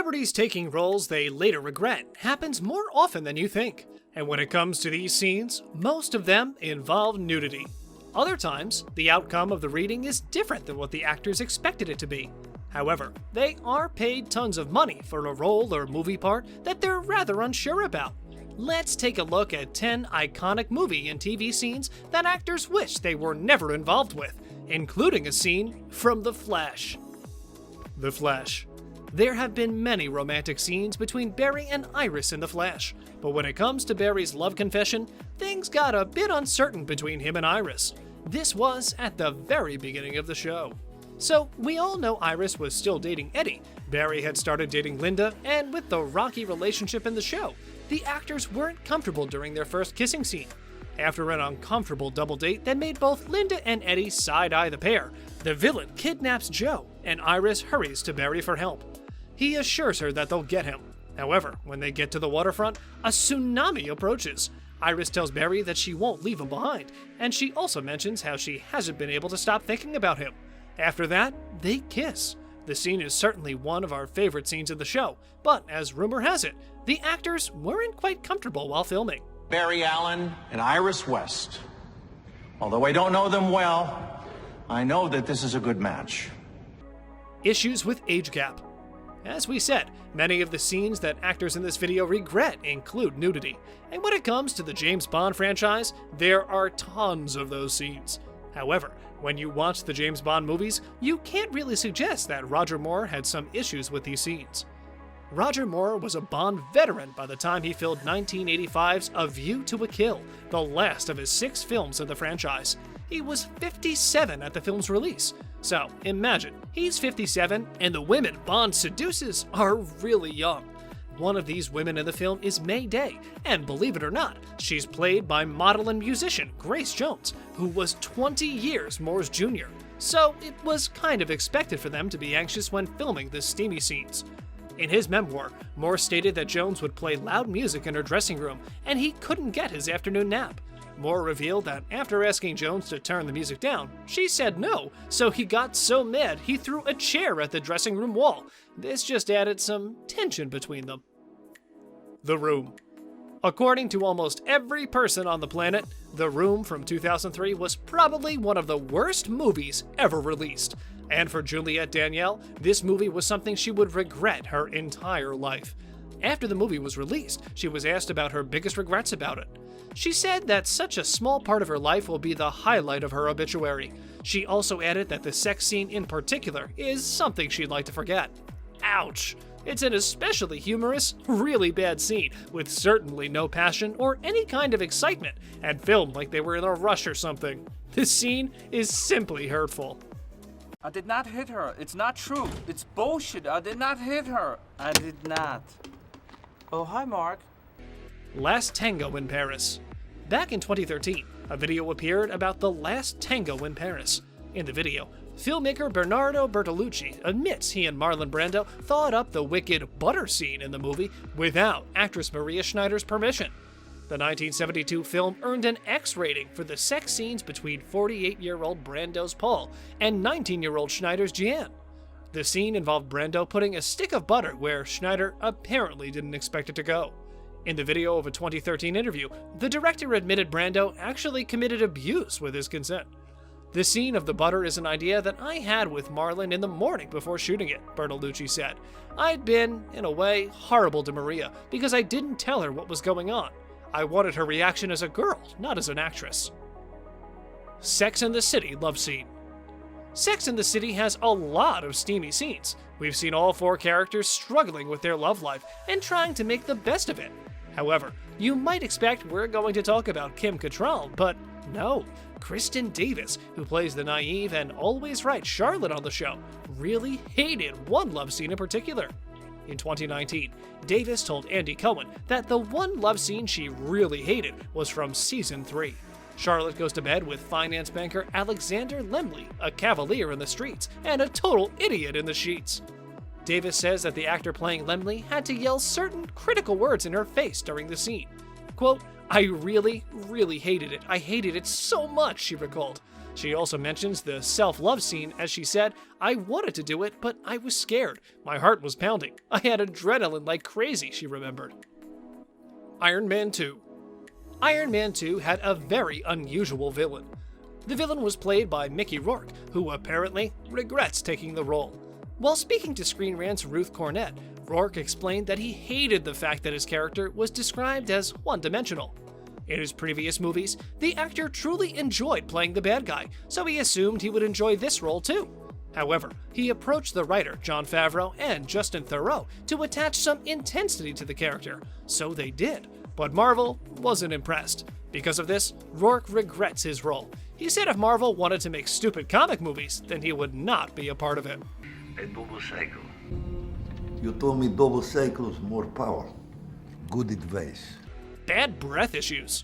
Celebrities taking roles they later regret happens more often than you think. And when it comes to these scenes, most of them involve nudity. Other times, the outcome of the reading is different than what the actors expected it to be. However, they are paid tons of money for a role or movie part that they're rather unsure about. Let's take a look at 10 iconic movie and TV scenes that actors wish they were never involved with, including a scene from The Flash. The Flash. There have been many romantic scenes between Barry and Iris in The Flash, but when it comes to Barry's love confession, things got a bit uncertain between him and Iris. This was at the very beginning of the show. So, we all know Iris was still dating Eddie, Barry had started dating Linda, and with the rocky relationship in the show, the actors weren't comfortable during their first kissing scene. After an uncomfortable double date that made both Linda and Eddie side-eye the pair, the villain kidnaps Joe, and Iris hurries to Barry for help. He assures her that they'll get him. However, when they get to the waterfront, a tsunami approaches. Iris tells Barry that she won't leave him behind, and she also mentions how she hasn't been able to stop thinking about him. After that, they kiss. The scene is certainly one of our favorite scenes of the show, but as rumor has it, the actors weren't quite comfortable while filming. Barry Allen and Iris West. Although I don't know them well, I know that this is a good match. Issues with age gap. As we said, many of the scenes that actors in this video regret include nudity, and when it comes to the James Bond franchise, there are tons of those scenes. However, when you watch the James Bond movies, you can't really suggest that Roger Moore had some issues with these scenes. Roger Moore was a Bond veteran by the time he filmed 1985's A View to a Kill, the last of his 6 films in the franchise. He was 57 at the film's release. So, imagine, he's 57 and the women Bond seduces are really young. One of these women in the film is May Day, and believe it or not, she's played by model and musician Grace Jones, who was 20 years Moore's junior. So, it was kind of expected for them to be anxious when filming the steamy scenes. In his memoir, Moore stated that Jones would play loud music in her dressing room, and he couldn't get his afternoon nap. Moore revealed that after asking Jones to turn the music down, she said no, so he got so mad he threw a chair at the dressing room wall. This just added some tension between them. The Room. According to almost every person on the planet, The Room from 2003 was probably one of the worst movies ever released. And for Juliette Danielle, this movie was something she would regret her entire life. After the movie was released, she was asked about her biggest regrets about it. She said that such a small part of her life will be the highlight of her obituary. She also added that the sex scene in particular is something she'd like to forget. Ouch! It's an especially humorous, really bad scene, with certainly no passion or any kind of excitement, and filmed like they were in a rush or something. This scene is simply hurtful. I did not hit her. It's not true. It's bullshit. I did not hit her. I did not. Oh, hi, Mark. Last Tango in Paris. Back in 2013, a video appeared about the last tango in Paris. In the video, filmmaker Bernardo Bertolucci admits he and Marlon Brando thought up the wicked butter scene in the movie without actress Maria Schneider's permission. The 1972 film earned an X rating for the sex scenes between 48-year-old Brando's Paul and 19-year-old Schneider's Jeanne. The scene involved Brando putting a stick of butter where Schneider apparently didn't expect it to go. In the video of a 2013 interview, the director admitted Brando actually committed abuse with his consent. The scene of the butter is an idea that I had with Marlon in the morning before shooting it, Bertolucci said. I'd been, in a way, horrible to Maria because I didn't tell her what was going on. I wanted her reaction as a girl, not as an actress. Sex and the City love scene. Sex and the City has a lot of steamy scenes. We've seen all 4 characters struggling with their love life and trying to make the best of it. However, you might expect we're going to talk about Kim Cattrall, but no. Kristen Davis, who plays the naive and always right Charlotte on the show, really hated one love scene in particular. In 2019, Davis told Andy Cohen that the one love scene she really hated was from season 3. Charlotte goes to bed with finance banker Alexander Lemley, a cavalier in the streets and a total idiot in the sheets. Davis says that the actor playing Lemley had to yell certain critical words in her face during the scene. Quote, "I really, really hated it. I hated it so much," she recalled. She also mentions the self-love scene as she said, "I wanted to do it, but I was scared. My heart was pounding. I had adrenaline like crazy," she remembered. Iron Man 2. Iron Man 2 had a very unusual villain. The villain was played by Mickey Rourke, who apparently regrets taking the role. While speaking to Screen Rant's Ruth Cornett, Rourke explained that he hated the fact that his character was described as one-dimensional. In his previous movies, the actor truly enjoyed playing the bad guy, so he assumed he would enjoy this role too. However, he approached the writer, Jon Favreau, and Justin Theroux to attach some intensity to the character, so they did, but Marvel wasn't impressed. Because of this, Rourke regrets his role. He said if Marvel wanted to make stupid comic movies, then he would not be a part of it. A double cycle. You told me double cycles, more power. Good advice. Bad breath issues.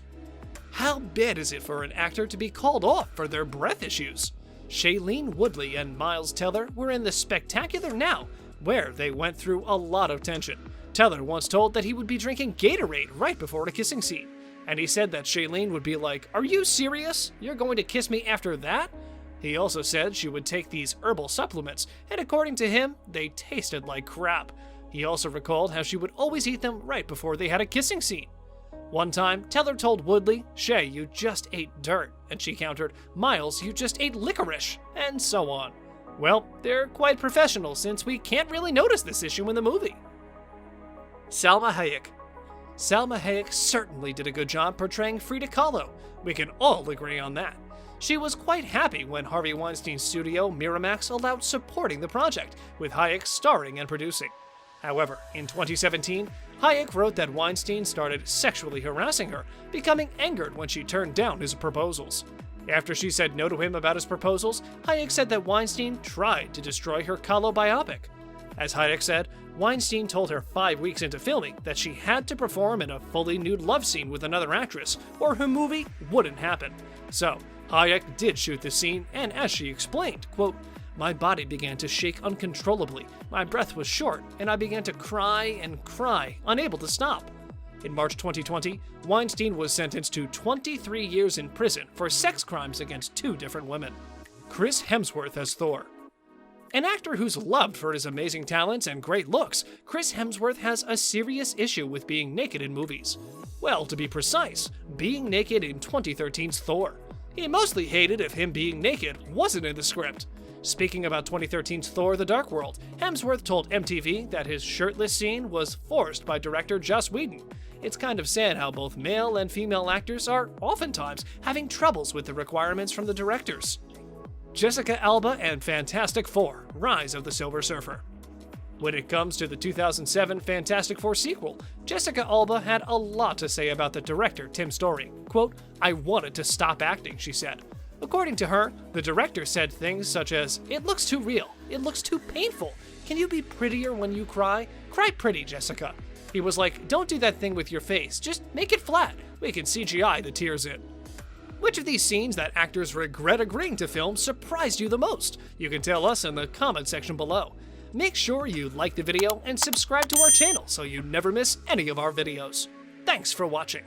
How bad is it for an actor to be called off for their breath issues? Shailene Woodley and Miles Teller were in The Spectacular Now, where they went through a lot of tension. Teller once told that he would be drinking Gatorade right before a kissing scene, and he said that Shailene would be like, "Are you serious? You're going to kiss me after that?" He also said she would take these herbal supplements, and according to him, they tasted like crap. He also recalled how she would always eat them right before they had a kissing scene. One time, Teller told Woodley, "Shay, you just ate dirt," and she countered, "Miles, you just ate licorice," and so on. Well, they're quite professional since we can't really notice this issue in the movie. Salma Hayek. Salma Hayek certainly did a good job portraying Frida Kahlo. We can all agree on that. She was quite happy when Harvey Weinstein's studio, Miramax, allowed supporting the project, with Hayek starring and producing. However, in 2017, Hayek wrote that Weinstein started sexually harassing her, becoming angered when she turned down his proposals. After she said no to him about his proposals, Hayek said that Weinstein tried to destroy her Kahlo biopic. As Hayek said, Weinstein told her 5 weeks into filming that she had to perform in a fully nude love scene with another actress, or her movie wouldn't happen. So, Hayek did shoot the scene, and as she explained, quote, "My body began to shake uncontrollably, my breath was short, and I began to cry and cry, unable to stop." In March 2020, Weinstein was sentenced to 23 years in prison for sex crimes against 2 different women. Chris Hemsworth as Thor. An actor who's loved for his amazing talents and great looks, Chris Hemsworth has a serious issue with being naked in movies. Well, to be precise, being naked in 2013's Thor. He mostly hated if him being naked wasn't in the script. Speaking about 2013's Thor: The Dark World, Hemsworth told MTV that his shirtless scene was forced by director Joss Whedon. It's kind of sad how both male and female actors are oftentimes having troubles with the requirements from the directors. Jessica Alba and Fantastic Four: Rise of the Silver Surfer. When it comes to the 2007 Fantastic Four sequel, Jessica Alba had a lot to say about the director, Tim Story. Quote, "I wanted to stop acting," she said. According to her, the director said things such as, "It looks too real. It looks too painful. Can you be prettier when you cry? Cry pretty, Jessica." He was like, "Don't do that thing with your face. Just make it flat. We can CGI the tears in." Which of these scenes that actors regret agreeing to film surprised you the most? You can tell us in the comment section below. Make sure you like the video and subscribe to our channel so you never miss any of our videos. Thanks for watching.